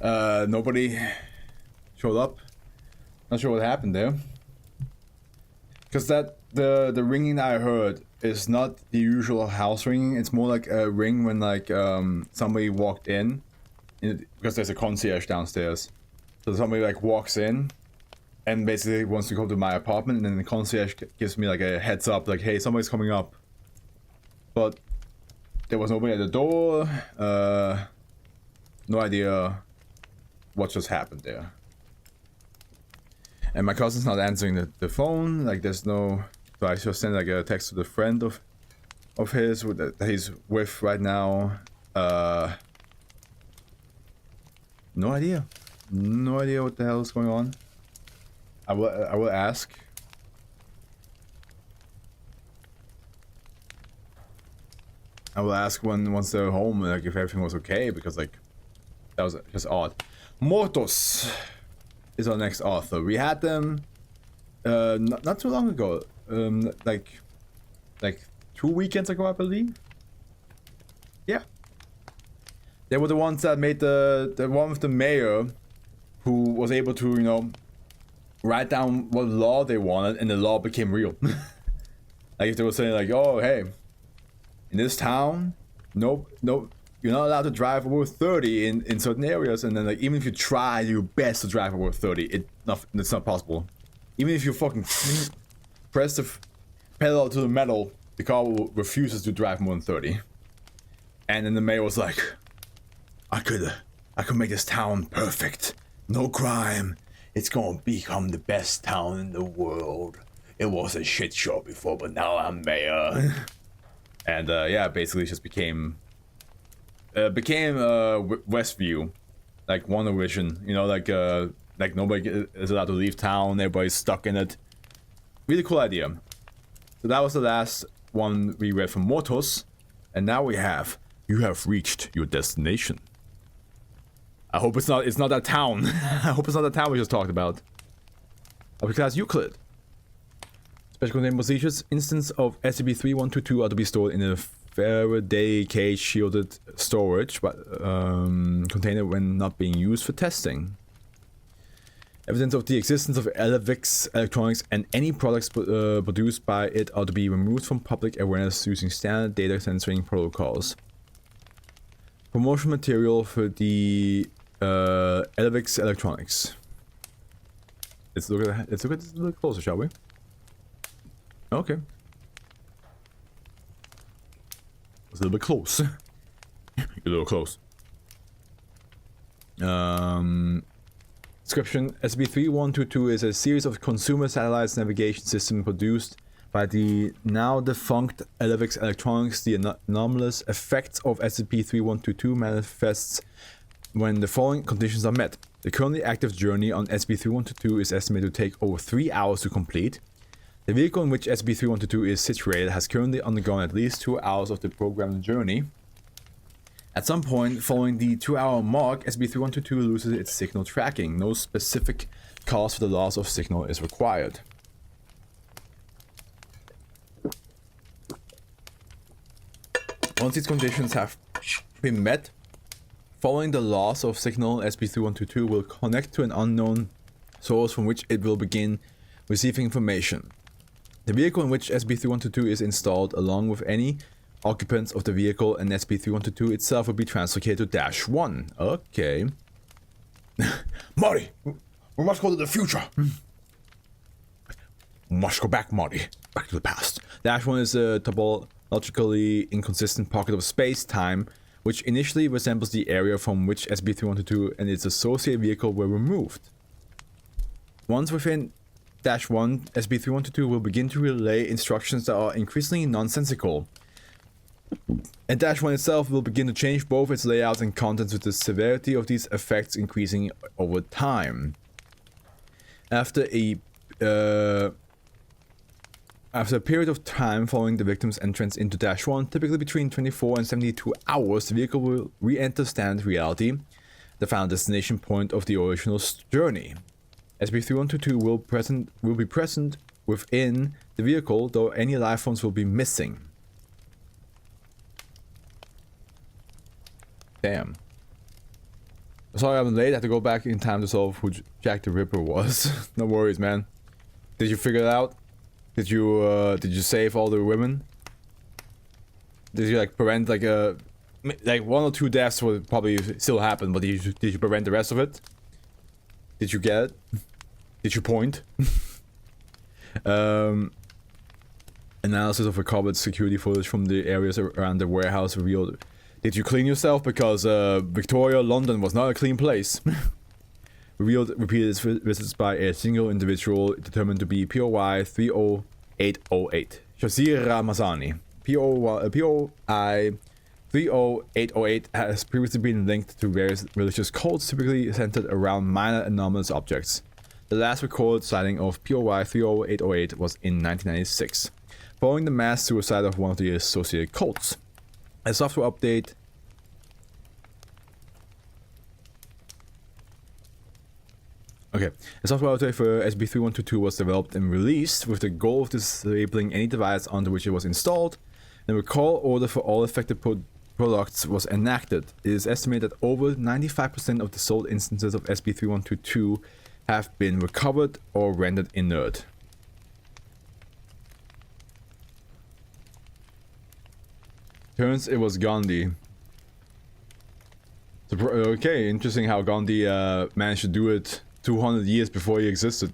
Nobody showed up. Not sure what happened there. Because the ringing that I heard is not the usual house ringing. It's more like a ring when like somebody walked in because there's a concierge downstairs. So somebody like walks in and basically wants to go to my apartment, and then the concierge gives me like a heads up, like, hey, somebody's coming up. But there was nobody at the door. No idea what just happened there. And my cousin's not answering the phone. Like, there's no. So I just sent like a text to the friend of his that he's with right now. No idea. No idea what the hell is going on. I will ask. I will ask once they're home, like, if everything was okay, because like that was just odd. Mortos is our next author. We had them not too long ago. Like 2 weekends ago, I believe. Yeah. They were the ones that made the one with the mayor, who was able to, you know, write down what law they wanted, and the law became real. Like if they were saying like, oh hey, in this town, nope, you're not allowed to drive over 30 in certain areas, and then like even if you try your best to drive over 30, it's not possible. Even if you fucking press the pedal to the metal, the car refuses to drive more than 30. And then the mayor was like, I could make this town perfect. No crime. It's gonna become the best town in the world. It was a shit show before, but now I'm mayor. And yeah, basically it just became Westview, like WandaVision. You know, like nobody is allowed to leave town. Everybody's stuck in it. Really cool idea. So that was the last one we read from Mortos, and now we have you have reached your destination. I hope it's not that town. I hope it's not that town we just talked about. Upper class Euclid. Special containment procedures. Instance of SCP-3122 are to be stored in a Faraday cage shielded storage container when not being used for testing. Evidence of the existence of Elevix electronics and any products produced by it are to be removed from public awareness using standard data censoring protocols. Promotional material for the Elevix electronics. Let's look at this a little closer, shall we? Okay. It's a little bit close. You're a little close. Description: SCP-3122 is a series of consumer satellites navigation system produced by the now defunct Elevix Electronics. The anomalous effects of SCP-3122 manifests when the following conditions are met. The currently active journey on SCP-3122 is estimated to take over 3 hours to complete. The vehicle in which SCP-3122 is situated has currently undergone at least 2 hours of the programmed journey. At some point following the 2-hour mark, SCP-3122 loses its signal tracking. No specific cause for the loss of signal is required. Once these conditions have been met, following the loss of signal, SCP-3122 will connect to an unknown source from which it will begin receiving information. The vehicle in which SCP-3122 is installed, along with any occupants of the vehicle and SCP-3122 itself, will be translocated to -1. Okay. Marty! We must go to the future! We must go back, Marty. Back to the past. -1 is a topologically inconsistent pocket of space-time, which initially resembles the area from which SCP-3122 and its associated vehicle were removed. Once within -1, SCP-3122 will begin to relay instructions that are increasingly nonsensical. And -1 itself will begin to change both its layout and contents, with the severity of these effects increasing over time. After a period of time following the victim's entrance into -1, typically between 24 and 72 hours, the vehicle will re-enter standard reality, the final destination point of the original journey. SCP-3122 will be present within the vehicle, though any life forms will be missing. Damn. Sorry I'm late. I had to go back in time to solve who Jack the Ripper was. No worries, man. Did you figure it out? Did you save all the women? Did you like prevent like one or two deaths would probably still happen, but did you prevent the rest of it? Did you get it? Did you point? Analysis of recovered security footage from the areas around the warehouse revealed. Did you clean yourself? Because Victoria, London was not a clean place. Revealed repeated visits by a single individual determined to be POI 30808. Shazir Ramazani. POI 30808 has previously been linked to various religious cults, typically centered around minor anomalous objects. The last recorded sighting of POI 30808 was in 1996, following the mass suicide of one of the associated cults. A software update a software update for SCP-3122 was developed and released with the goal of disabling any device onto which it was installed. The recall order for all affected products was enacted. It is estimated that over 95% of the sold instances of SCP-3122 have been recovered or rendered inert. Turns it was Gandhi. Okay, interesting how Gandhi managed to do it 200 years before he existed.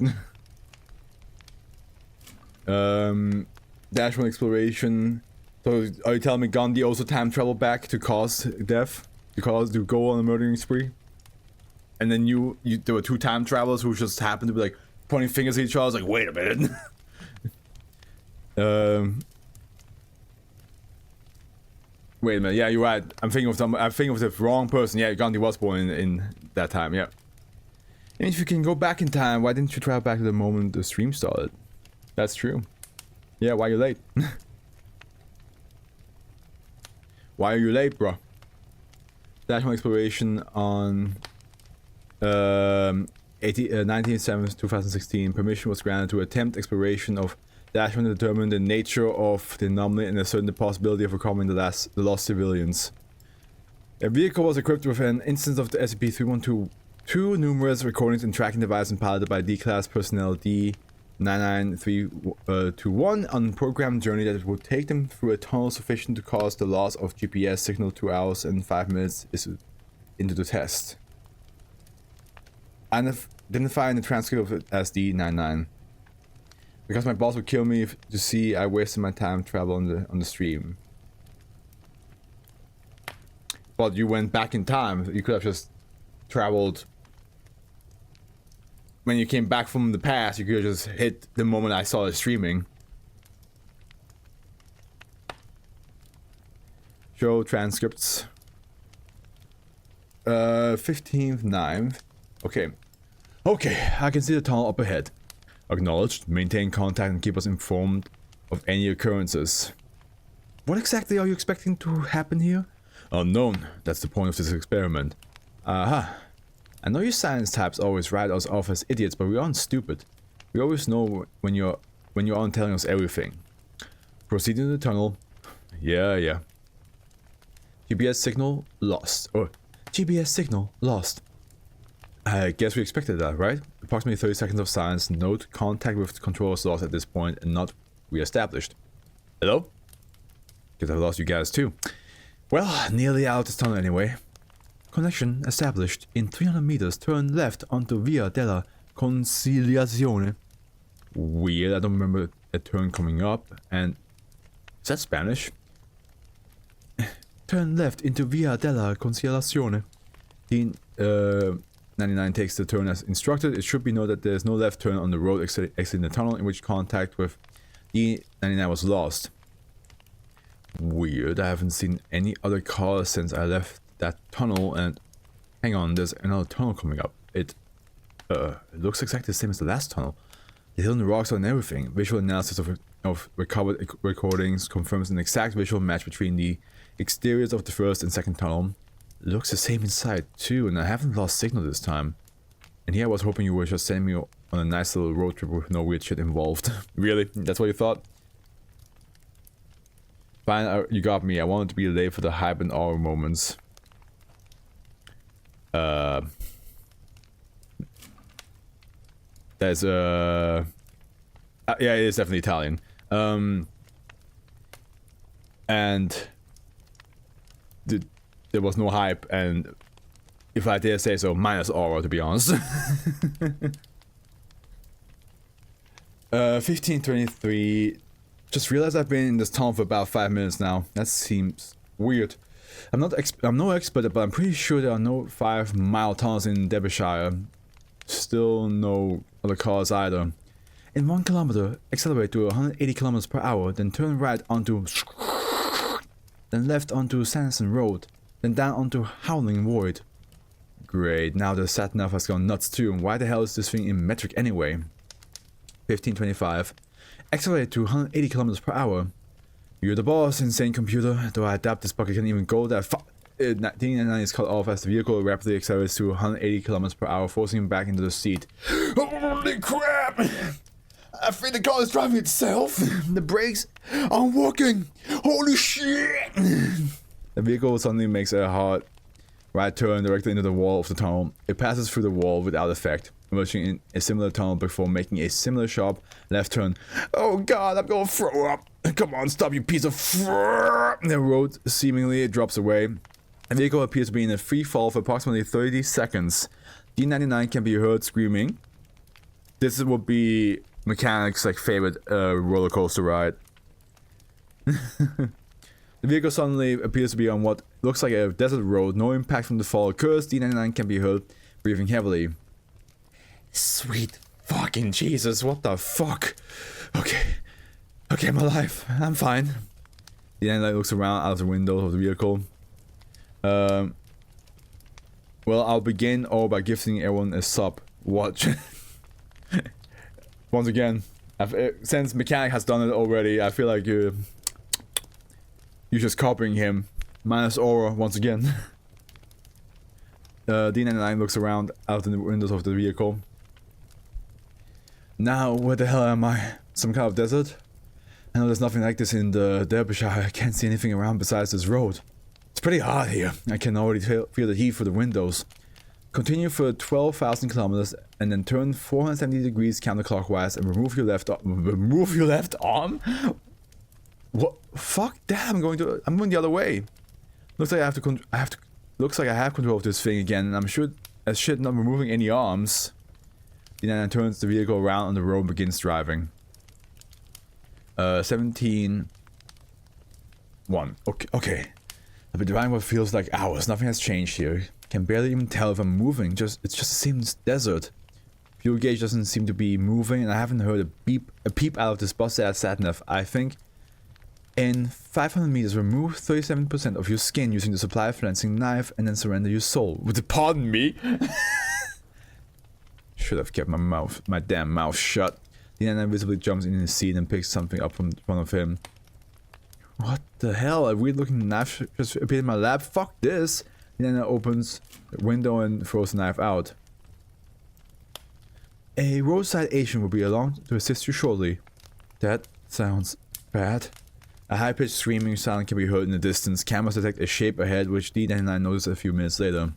Dash 1 exploration. So are you telling me Gandhi also time traveled back to cause death? To go on a murdering spree? And then there were two time travelers who just happened to be like pointing fingers at each other. I was like, wait a minute. Wait a minute. Yeah, you're right. I'm thinking of the wrong person. Yeah, Gandhi was born in that time. Yeah. And if you can go back in time, why didn't you travel back to the moment the stream started? That's true. Yeah, why are you late? Why are you late, bro? Dash 1 exploration on 19/7/2016. Permission was granted to attempt exploration of Dash 1 to determine the nature of the anomaly and ascertain the possibility of recovering the lost civilians. A vehicle was equipped with an instance of the SCP-3122, numerous recordings and tracking devices, and piloted by D-Class personnel D99321 on a programmed journey that would take them through a tunnel sufficient to cause the loss of GPS signal 2 hours and 5 minutes into the test. Identifying the transcript of it as D99. Because my boss would kill me to see I wasted my time travel on the stream. But you went back in time. You could have just traveled. When you came back from the past, you could have just hit the moment I saw it streaming. Show transcripts. 15th, 9th. Okay. Okay, I can see the tunnel up ahead. Acknowledged. Maintain contact and keep us informed of any occurrences. What exactly are you expecting to happen here? Unknown. That's the point of this experiment. Aha. I know you science types always write us off as idiots, but we aren't stupid. We always know when you aren't telling us everything. Proceed into the tunnel. Yeah. GPS signal lost. Oh, GPS signal lost. I guess we expected that, right? Approximately 30 seconds of silence. Note, contact with controllers lost at this point and not re-established. Hello? Guess I've lost you guys too. Well, nearly out of this tunnel anyway. Connection established. In 300 meters, turn left onto Via della Conciliazione. Weird, I don't remember a turn coming up. And is that Spanish? Turn left into Via della Conciliazione. The 99 takes the turn as instructed. It should be noted that there is no left turn on the road exiting the tunnel in which contact with E99 was lost. Weird, I haven't seen any other cars since I left that tunnel, and hang on, there's another tunnel coming up. It looks exactly the same as the last tunnel. The hill and the rocks and everything. Visual analysis of recovered recordings confirms an exact visual match between the exteriors of the first and second tunnel. Looks the same inside too, and I haven't lost signal this time. And here I was hoping you would just send me on a nice little road trip with no weird shit involved. Really? That's what you thought? Fine, you got me. I wanted to be late for the hype and awe moments. There's yeah, it is definitely Italian. And there was no hype, and if I dare say so, minus aura, to be honest. 1523. Just realized I've been in this town for about 5 minutes now. That seems weird. I'm no expert, but I'm pretty sure there are no 5-mile tunnels in Derbyshire. Still no other cars either. In 1 kilometer, accelerate to 180 kilometers per hour, then turn right onto, then left onto Sanderson Road, then down onto Howling Void. Great, now the sat-nav has gone nuts too. Why the hell is this thing in metric anyway? 1525. Accelerate to 180 kilometers per hour. You're the boss, insane computer. Though I doubt this bucket can even go that far. 1999 is cut off as the vehicle rapidly accelerates to 180 kilometers per hour, forcing him back into the seat. Holy crap! I think the car is driving itself. The brakes aren't working. Holy shit! The vehicle suddenly makes a hard right turn directly into the wall of the tunnel. It passes through the wall without effect, emerging in a similar tunnel before making a similar sharp left turn. Oh god, I'm gonna throw up. Come on, stop, you piece of The road seemingly drops away. The vehicle appears to be in a free fall for approximately 30 seconds. D99 can be heard screaming. This would be mechanics' favorite roller coaster ride. The vehicle suddenly appears to be on what looks like a desert road. No impact from the fall occurs. D99 can be heard breathing heavily. Sweet fucking Jesus, what the fuck? Okay, I'm alive. I'm fine. D99 looks around out of the window of the vehicle. Well, I'll begin all by gifting everyone a sub. Watch. Once again, since Mechanic has done it already, I feel like you're just copying him. Minus aura once again. D99 looks around out in the windows of the vehicle. Now, where the hell am I? Some kind of desert? I know there's nothing like this in the Derbyshire. I can't see anything around besides this road. It's pretty hot here. I can already feel the heat through the windows. Continue for 12,000 kilometers and then turn 470 degrees counterclockwise and remove your left arm. Remove your left arm? What? Fuck that! I'm going the other way. Looks like I have to. Looks like I have control of this thing again, and I'm sure as shit not removing any arms. He then turns the vehicle around on the road and begins driving. 17. 1. Okay. I've been driving what feels like hours. Nothing has changed here. Can barely even tell if I'm moving. It's just the same desert. Fuel gauge doesn't seem to be moving, and I haven't heard a peep out of this busted-ass sat-nav. I think in 500 meters, remove 37% of your skin using the supply flensing knife, and then surrender your soul. Pardon me. Should have kept my damn mouth shut. The Nana visibly jumps in his seat and picks something up from in front of him. What the hell? A weird looking knife just appeared in my lap. Fuck this. The Nana opens the window and throws the knife out. A roadside agent will be along to assist you shortly. That sounds bad. A high-pitched screaming sound can be heard in the distance. Cameras detect a shape ahead, which D99 notices a few minutes later.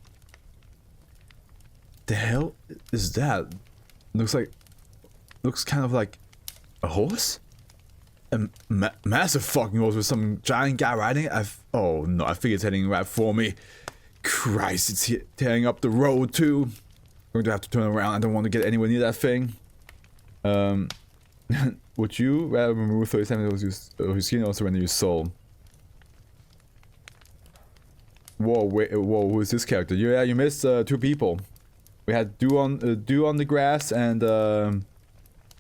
The hell is that? Looks kind of like a horse? A massive fucking horse with some giant guy riding it? Oh no, I think it's heading right for me. Christ, it's tearing up the road too. I'm going to have to turn around. I don't want to get anywhere near that thing. Would you rather remove 37 of your skin or surrender your soul? Whoa, wait, whoa, who is this character? Yeah, you missed 2 people. We had Dew on the Grass and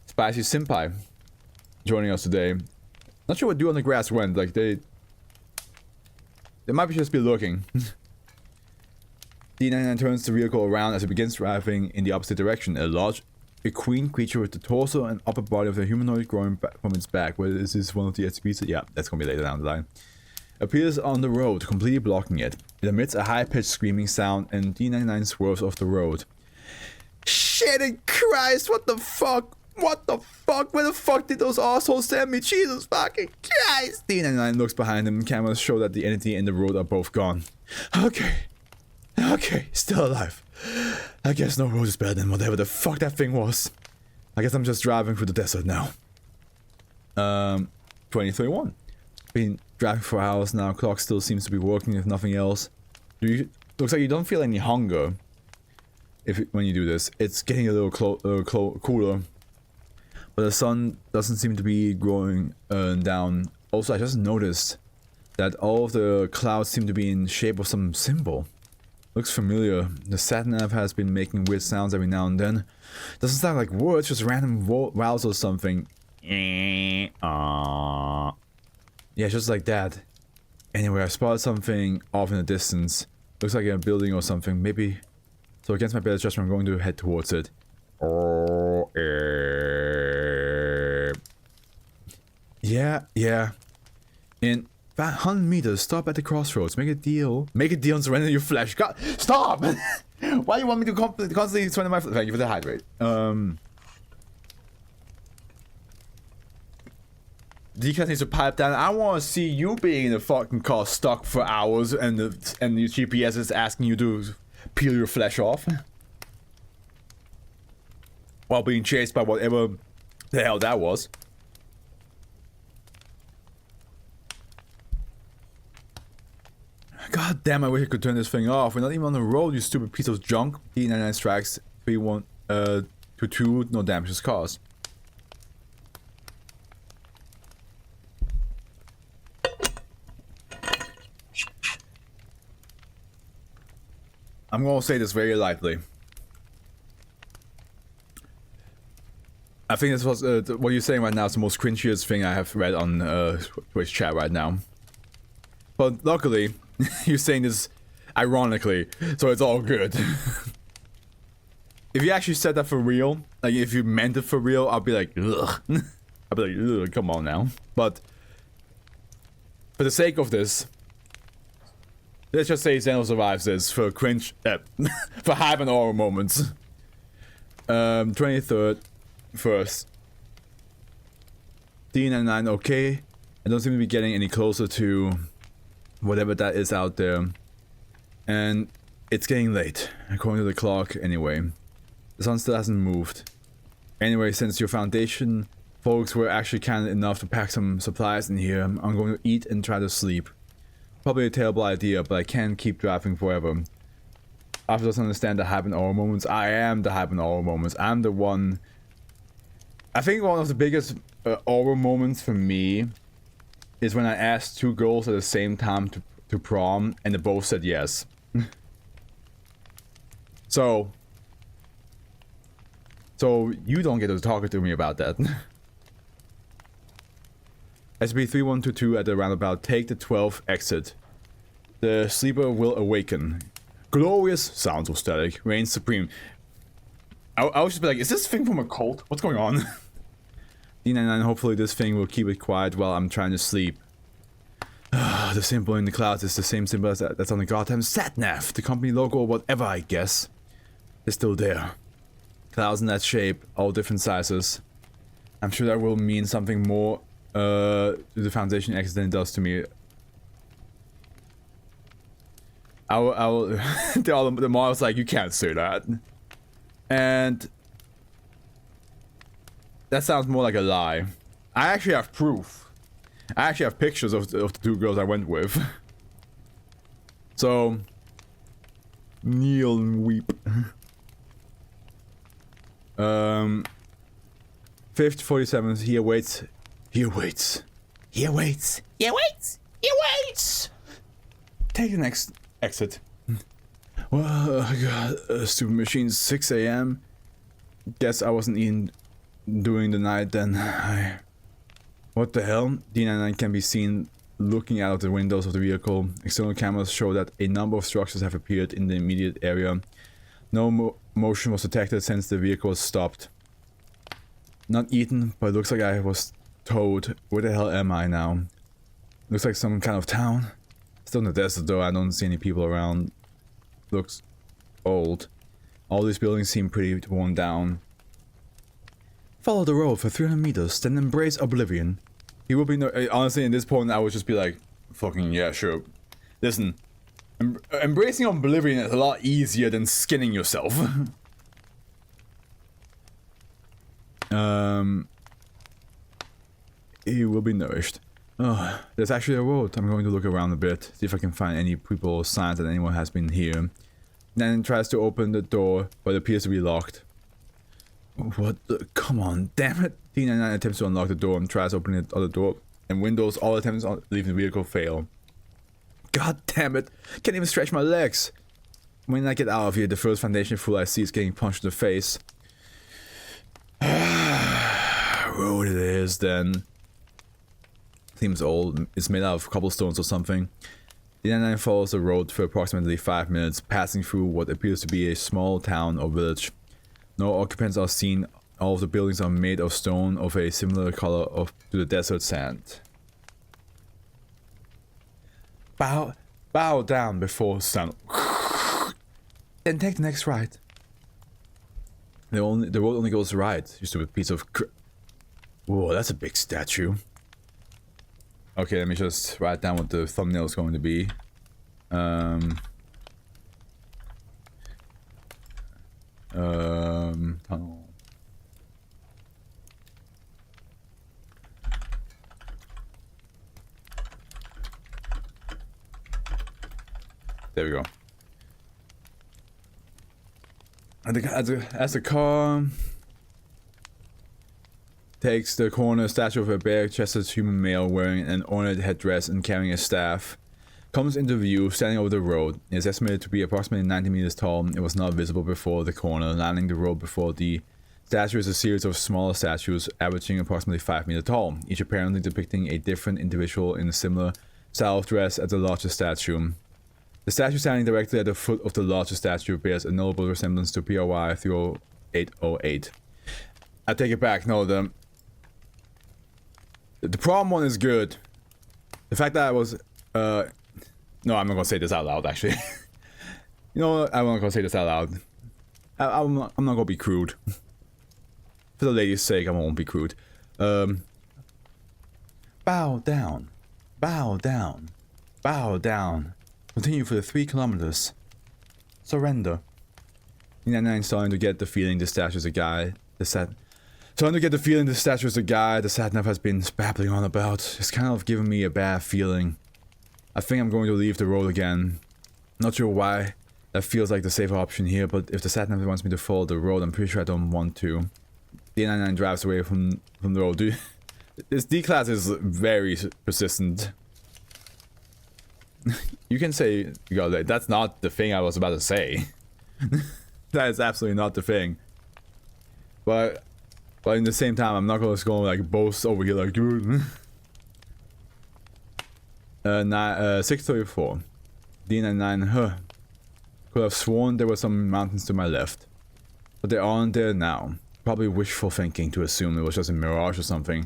Spicy Senpai joining us today. Not sure what Dew on the Grass went. Like they might just be looking. D99 turns the vehicle around as it begins driving in the opposite direction. A queen creature with the torso and upper body of a humanoid growing from its back. Whether this is one of the SCPs? Yeah, that's gonna be later down the line. Appears on the road, completely blocking it. It emits a high-pitched screaming sound, and D99 swerves off the road. Shit Christ, what the fuck? What the fuck? Where the fuck did those assholes send me? Jesus fucking Christ! D99 looks behind him. Cameras show that the entity and the road are both gone. Okay, Okay, still alive. I guess no road is better than whatever the fuck that thing was. I guess I'm just driving through the desert now. 2031. Been driving for hours now. Clock still seems to be working if nothing else. Looks like you don't feel any hunger when you do this. It's getting a little cooler. But the sun doesn't seem to be going down. Also, I just noticed that all of the clouds seem to be in shape of some symbol. Looks familiar. The sat-nav has been making weird sounds every now and then. Doesn't sound like words, just random vowels or something. Yeah, just like that. Anyway, I spotted something off in the distance. Looks like a building or something. Maybe. So against my better judgment, I'm going to head towards it. Yeah. In 100 meters, stop at the crossroads. Make a deal. Make a deal and surrender your flesh. God, stop! Why do you want me to constantly surrender my flesh? Thank you for the hydrate. Decaf needs to pipe down. I want to see you being in the fucking car stuck for hours and the GPS is asking you to peel your flesh off. While being chased by whatever the hell that was. God damn, I wish I could turn this thing off. We're not even on the road, you stupid piece of junk. D99 strikes, 3-1 to 2, no damages caused. I'm gonna say this very lightly. I think this was what you're saying right now is the most cringiest thing I have read on Twitch chat right now. But luckily, you're saying this ironically, so it's all good. If you actually said that for real, like if you meant it for real, I'll be like, ugh. I'll be like, ugh, come on now. But for the sake of this, let's just say Zeno survives this for cringe, for hype and horror moments. 23rd, first. D99, okay. I don't seem to be getting any closer to whatever that is out there. And it's getting late, according to the clock anyway. The sun still hasn't moved. Anyway, since your foundation folks were actually kind enough to pack some supplies in here, I'm going to eat and try to sleep. Probably a terrible idea, but I can't keep driving forever. After doesn't understand the hype and horror moments. I am the hype and horror moments. I'm the one. I think one of the biggest horror moments for me is when I asked two girls at the same time to prom, and they both said yes. So you don't get to talk to me about that. SCP-3122 at the roundabout. Take the 12th exit. The sleeper will awaken. Glorious sounds of static. Reigns supreme. I would just be like, is this thing from a cult? What's going on? D99, hopefully this thing will keep it quiet while I'm trying to sleep. The symbol in the clouds is the same symbol as that's on the goddamn sat-nav. The company logo or whatever, I guess. It's still there. Clouds in that shape, all different sizes. I'm sure that will mean something more to the Foundation exit than it does to me. I will the mom was like, you can't say that. And that sounds more like a lie. I actually have proof. I actually have pictures of the two girls I went with. So kneel and weep. 5th 47th, he awaits. He awaits. He awaits. He awaits. He awaits. Take the next exit. Well, I got stupid machine 6 AM. Guess I wasn't even doing the night then. What the hell? D99 can be seen looking out of the windows of the vehicle. External cameras show that a number of structures have appeared in the immediate area. No motion was detected since the vehicle was stopped. Not eaten, but it looks like I was towed. Where the hell am I now? Looks like some kind of town. Still in the desert though, I don't see any people around. Looks old. All these buildings seem pretty worn down. Follow the road for 300 meters, then embrace oblivion. He will be no- honestly, in this point, I would just be like, fucking yeah, sure. Listen, Embracing oblivion is a lot easier than skinning yourself. He will be nourished. Oh, there's actually a road. I'm going to look around a bit, see if I can find any people or signs that anyone has been here. Then tries to open the door, but it appears to be locked. What the? Come on, damn it. D99 attempts to unlock the door and tries opening the other door and windows. All attempts on leaving the vehicle fail. God damn it. Can't even stretch my legs. When I get out of here, the first foundation fool I see is getting punched in the face. Road it is then. Seems old. It's made out of cobblestones or something. The D99 follows the road for approximately 5 minutes, passing through what appears to be a small town or village. No occupants are seen. All of the buildings are made of stone of a similar color to the desert sand. Bow down before sun. Then take the next right. The road only goes right. You stupid piece of Whoa, that's a big statue. Okay, let me just write down what the thumbnail is going to be. Tunnel. There we go. As the car takes the corner, statue of a bare-chested human male wearing an ornate headdress and carrying a staff comes into view, standing over the road. It is estimated to be approximately 90 meters tall. It was not visible before the corner. Lining the road before the statue is a series of smaller statues, averaging approximately 5 meters tall, each apparently depicting a different individual in a similar style of dress as the larger statue. The statue standing directly at the foot of the larger statue bears a notable resemblance to PRY 30808. I take it back. No, the problem one is good. The fact that I was no, I'm not gonna say this out loud. Actually, you know what? I'm not gonna say this out loud. I'm not gonna be crude. For the lady's sake, I won't be crude. Bow down, bow down, bow down. Continue for the 3 kilometers. Surrender. D99 starting to get the feeling the statue is a guy. Starting to get the feeling the statue is a guy the Satnav has been babbling on about. It's kind of giving me a bad feeling. I think I'm going to leave the road again. Not sure why. That feels like the safer option here, but if the Satnav wants me to follow the road, I'm pretty sure I don't want to. D99 drives away from the road. Dude, this D-class is very persistent. You can say, that's not the thing I was about to say. That is absolutely not the thing. But in the same time, I'm not gonna go like boast over here like, dude. 634. D99, could have sworn there were some mountains to my left. But they aren't there now. Probably wishful thinking to assume it was just a mirage or something.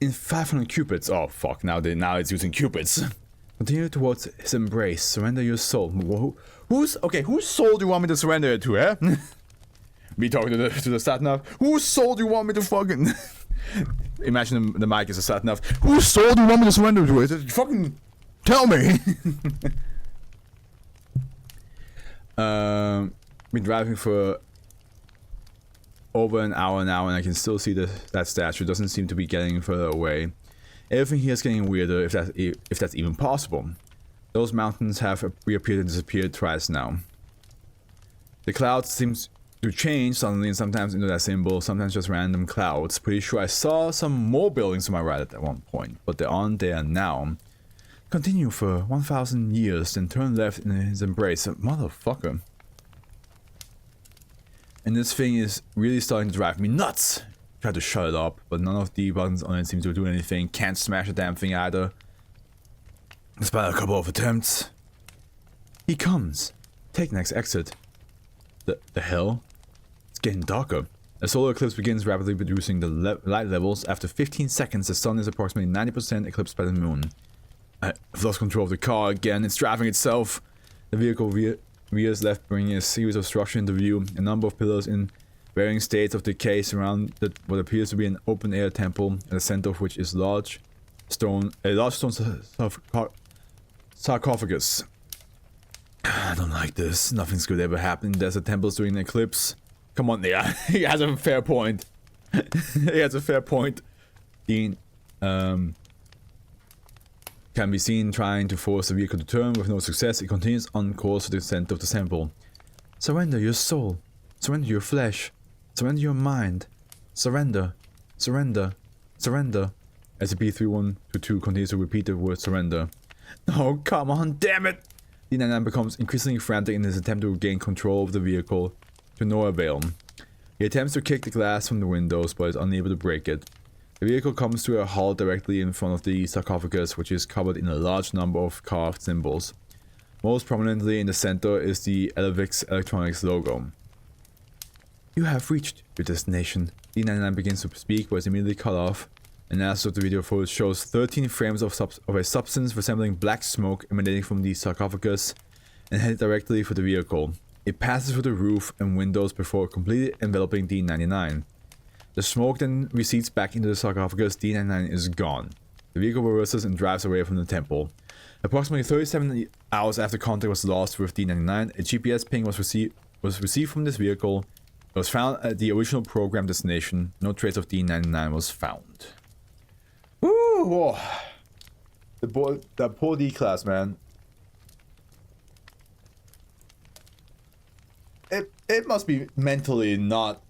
In 500 cupids. Oh fuck, now it's using cupids. Continue towards his embrace. Surrender your soul. Whose soul do you want me to surrender it to, eh? Me talking to the Satnav. Whose soul do you want me to fucking... Imagine the mic is a Satnav. Whose soul do you want me to surrender to? Fucking tell me. Been driving for over an hour now, and I can still see that statue. Doesn't seem to be getting further away. Everything here is getting weirder, if that's even possible. Those mountains have reappeared and disappeared twice now. The clouds seems to change suddenly, and sometimes into that symbol, sometimes just random clouds. Pretty sure I saw some more buildings to my right at that one point, but they aren't there now. Continue for 1,000 years, then turn left in his embrace. Motherfucker. And this thing is really starting to drive me nuts. Try to shut it up, but none of the buttons on it seem to do anything. Can't smash the damn thing either. Despite a couple of attempts. He comes. Take next exit. The hell? It's getting darker. A solar eclipse begins rapidly reducing the light levels. After 15 seconds, the sun is approximately 90% eclipsed by the moon. I've lost control of the car again. It's driving itself. The vehicle veers left, bringing a series of structures into view. A number of pillars in varying states of decay surround what appears to be an open-air temple, at the center of which is a large stone sarcophagus. I don't like this. Nothing's good ever happened. There's a temple during an eclipse. Come on, yeah. He has a fair point. He has a fair point. Dean, can be seen trying to force the vehicle to turn with no success. It continues on course to the center of the temple. Surrender your soul. Surrender your flesh. Surrender your mind. Surrender. Surrender. Surrender. SCP-3122 continues to repeat the word surrender. Oh, come on, damn it! D99 becomes increasingly frantic in his attempt to gain control of the vehicle, to no avail. He attempts to kick the glass from the windows, but is unable to break it. The vehicle comes to a halt directly in front of the sarcophagus, which is covered in a large number of carved symbols. Most prominently in the center is the Elevix Electronics logo. You have reached your destination. D99 begins to speak, but is immediately cut off. An analysis of the video footage shows 13 frames of a substance resembling black smoke emanating from the sarcophagus and headed directly for the vehicle. It passes through the roof and windows before completely enveloping D99. The smoke then recedes back into the sarcophagus. D99 is gone. The vehicle reverses and drives away from the temple. Approximately 37 hours after contact was lost with D99, a GPS ping was received from this vehicle. It was found at the original program destination. No trace of D99 was found. Woo! Whoa. That poor D-class, man. It must be mentally not...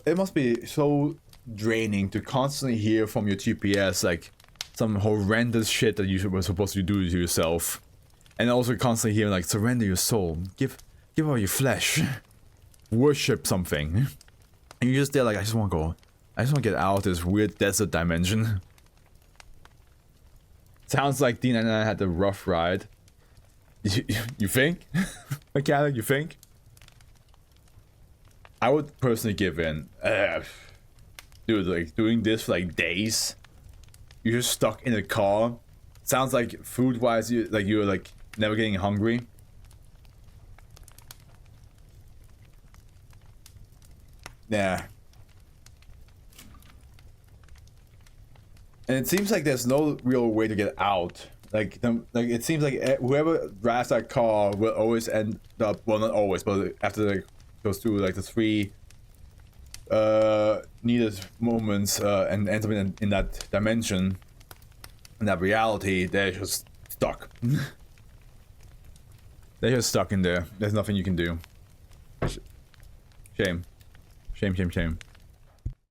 It must be so draining to constantly hear from your GPS, like, some horrendous shit that you were supposed to do to yourself. And also constantly hearing, like, surrender your soul. Give all your flesh. Worship something. And you're just there like, I just want to go. I just want to get out of this weird desert dimension. Sounds like D99 had a rough ride. You think? Mechanic, you think? I would personally give in. Dude, like, doing this for like days. You're just stuck in a car. Sounds like food-wise, you're like never getting hungry. Yeah. And it seems like there's no real way to get out. Like it seems like whoever drives that car will always end up, well, not always, but after they goes through like the 3 needed moments and ends up in that dimension, in that reality, they're just stuck. They're just stuck in there. There's nothing you can do. Shame. Shame, shame, shame.